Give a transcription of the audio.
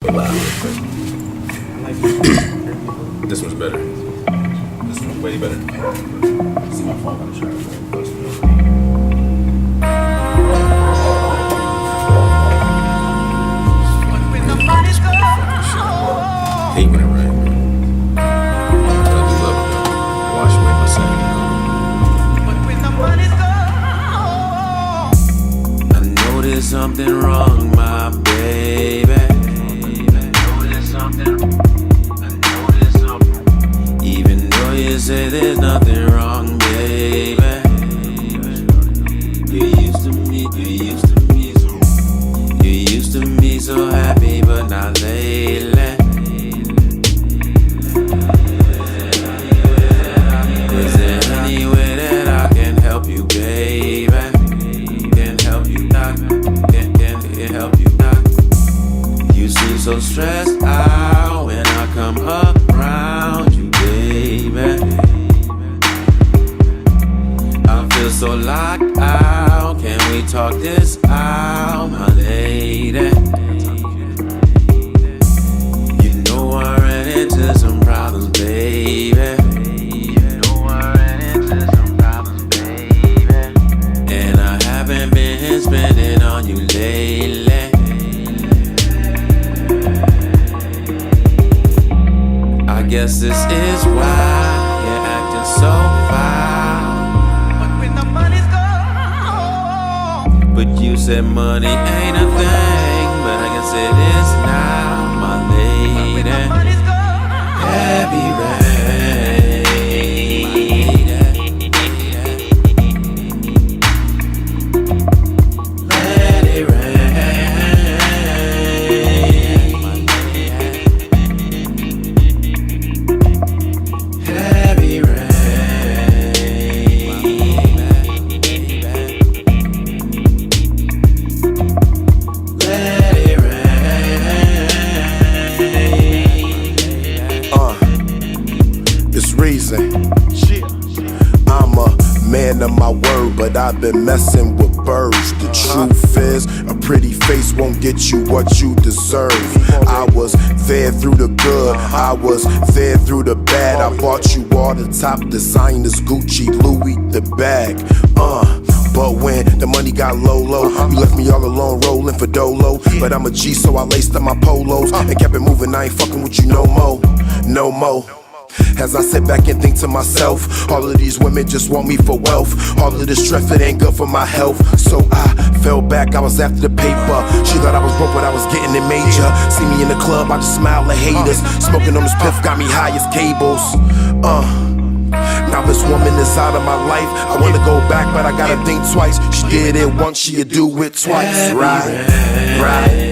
This one's better. This one's way better. See my phone on the track. Hate when it rains. I do love it though. Wash away my sanity. I know there's something wrong, my baby. Even though you say there's nothing wrong, baby. You used to me so happy, but not lately. Is there any way that I can help you, baby? Can help you, doc? Can help you, doc? You seem so stressed out when I come around you, baby. I feel so locked out. Can we talk this out, my lady? You know I ran into some problems, baby. And I haven't been spending on you lately. I guess this is why you're acting so foul. But you said money ain't a thing, but I guess it is now, my lady. Heavy rain. Let it rain. Heavy rain. Let it rain. It's reason. I'm a man of my word, but I've been messing with birds. The truth is, a pretty face won't get you what you deserve. I was there through the good, I was there through the bad. I bought you all the top designers, Gucci, Louis, the bag. But when the money got low, you left me all alone rolling for Dolo. But I'm a G, so I laced up my polos and kept it moving. I ain't fucking with you no more, no more. As I sit back and think to myself, all of these women just want me for wealth. All of this stress, it ain't good for my health. So I fell back, I was after the paper. She thought I was broke, but I was getting it major. See me in the club, I just smile at haters. Smoking on this piff got me high as cables. Now this woman is out of my life. I wanna go back, but I gotta think twice. She did it once, she'll do it twice. Right, right.